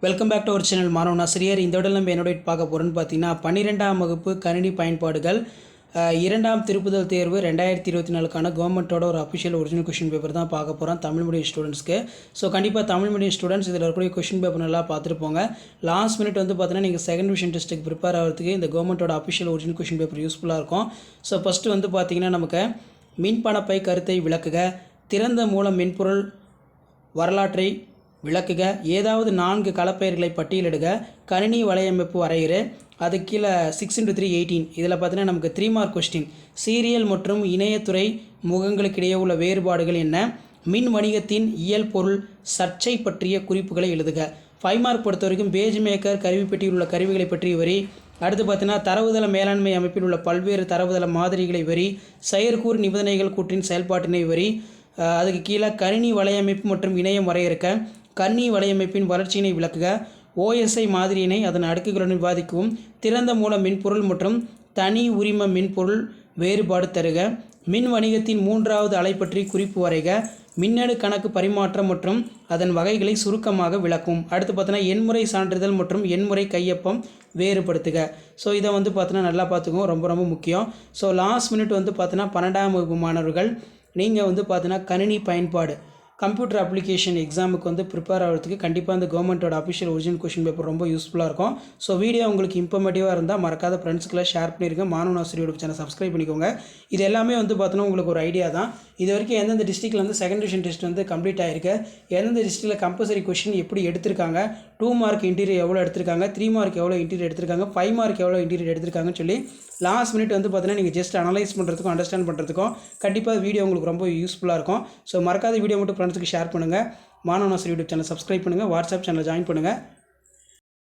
Welcome back to our channel மாணவன் ஆசிரியர். இந்த விட நம்ம என்னோட பார்க்க போகிறோன்னு பார்த்தீங்கன்னா 12ஆம் வகுப்பு கணினி பயன்பாடுகள் இரண்டாம் திருப்புதல் தேர்வு 2024க்கான கவர்மெண்ட்டோட ஒரு அஃபிஷியல் ஒரிஜினல் கொஷின் பேப்பர் தான் பார்க்க போகிறோம் தமிழ் மீடியம் ஸ்டூடெண்ட்ஸ்க்கு. ஸோ கண்டிப்பாக தமிழ் மீடியம் ஸ்டூடெண்ட்ஸ் இதில் இருக்கக்கூடிய கொஷின் பேப்பர் நல்லா பார்த்துட்டு போங்க. லாஸ்ட் மினிட் வந்து பார்த்தீங்கன்னா நீங்கள் செகண்ட் டிவிஷன் டெஸ்ட்டுக்கு ப்ரிப்பேர் ஆகிறதுக்கு இந்த கவர்மெண்ட்டோட அஃபிஷியல் ஒரிஜினல் கொஷின் பேப்பர் யூஸ்ஃபுல்லாக இருக்கும். ஸோ ஃபஸ்ட்டு வந்து பார்த்தீங்கன்னா நமக்கு மின்பணப்பை கருத்தை விளக்குக, திறந்த மூல மென்பொருள் வரலாற்றை விளக்குக, ஏதாவது 4 களப்பெயர்களை பட்டியலிடுக, கணினி வலையமைப்பு வரையிறு, அது கீழே 6x3 18. இதில் பார்த்தீங்கன்னா நமக்கு 3 மார்க் கொஸ்டின். சீரியல் மற்றும் இணையத்துறை முகங்களுக்கிடையே உள்ள வேறுபாடுகள் என்ன, மின் வணிகத்தின் இயல் பொருள் சர்ச்சை பற்றிய குறிப்புகளை எழுதுக. 5 மார்க் பொறுத்த வரைக்கும் பேஜ் மேக்கர் கருவிப்பெட்டியில் உள்ள கருவிகளை பற்றி வரி. அடுத்து பார்த்தீங்கன்னா தரவுதள மேலாண்மை அமைப்பில் உள்ள பல்வேறு தரவுதள மாதிரிகளை வரி, செயற்கூறு நிபந்தனைகள் கூற்றின் செயல்பாட்டினை வரி. அதுக்கு கீழே கணினி வலையமைப்பு மற்றும் இணையம் வரையறுக்க, கணினி வலையமைப்பின் வளர்ச்சியினை விளக்குக, ஓஎஸ்ஐ மாதிரியினை அதன் அடுக்குகளுடன் விவாதிக்கவும், திறந்த மூல மென்பொருள் மற்றும் தனி உரிம மென்பொருள் வேறுபாடு தருக, மின் வணிகத்தின் 3வது அலை பற்றி குறிப்பு வரைக, மின்னணு கணக்கு பரிமாற்றம் மற்றும் அதன் வகைகளை சுருக்கமாக விளக்கும். அடுத்து பார்த்தோன்னா எண்முறை சான்றிதழ் மற்றும் எண்முறை கையொப்பம் வேறுபடுத்துக. ஸோ இதை வந்து பார்த்தோன்னா நல்லா பார்த்துக்கோங்க, ரொம்ப ரொம்ப முக்கியம். ஸோ லாஸ்ட் மினிட் வந்து பார்த்தோன்னா 12ஆம் வகுப்பு மாணவர்கள் நீங்கள் வந்து பார்த்தீங்கன்னா கணினி பயன்பாடு கம்ப்யூட்டர் அப்ளிகேஷன் எக்ஸாமுக்கு வந்து ப்ரிப்பேர் ஆகிறதுக்கு கண்டிப்பாக அந்த கவர்மெண்ட்டோட அஃபிஷியல் ஒரிஜினல் கொஷின் பேப்பர் ரொம்ப யூஸ்ஃபுல்லாக இருக்கும். ஸோ வீடியோ உங்களுக்கு இன்ஃபர்மேட்டிவாக இருந்தால் மறக்காத ஃப்ரெண்ட்ஸ்க்குலாம் ஷேர் பண்ணியிருக்கேன். மாணவன் ஆசிரியர் சேனல் சப்ஸ்கிரைப் பண்ணிக்கோங்க. இது எல்லாமே வந்து பார்த்தோன்னா உங்களுக்கு ஒரு ஐடியா தான். இது வரைக்கும் எந்தெந்த டிஸ்ட்ரிக்டில் வந்து செகண்ட் டிவிஷன் டெஸ்ட் வந்து கம்ப்ளீட் ஆகிருக்கு, எந்தெந்த டிஸ்ட்ரிக்டில் கம்பல்சரி கொஷின் எப்படி எடுத்திருக்காங்க, 2 மார்க் இன்டீரியர் எவ்வளோ எடுத்திருக்காங்க, 3 மார்க் எவ்வளோ இன்டீரியர் எடுத்திருக்காங்க, 5 மார்க் எவ்வளோ இன்டீரியர் எடுத்திருக்காங்கன்னு சொல்லி லாஸ்ட் மினிட் வந்து பார்த்தீங்கன்னா நீங்கள் ஜஸ்ட் அனலைஸ் பண்ணுறதுக்கும் அண்டர்ஸ்டாண்ட் பண்ணுறதுக்கும் கண்டிப்பாக வீடியோ உங்களுக்கு ரொம்ப யூஸ்ஃபுல்லாக இருக்கும். ஸோ மறக்காத வீடியோ மட்டும் ஃப்ரெண்ட்ஸுக்கு ஷேர் பண்ணுங்கள். மாணவன் ஆசிரியர் யூடியூப் சேனல் சப்ஸ்கிரைப் பண்ணுங்கள், வாட்ஸ்அப் சேனல் ஜாயின் பண்ணுங்கள்.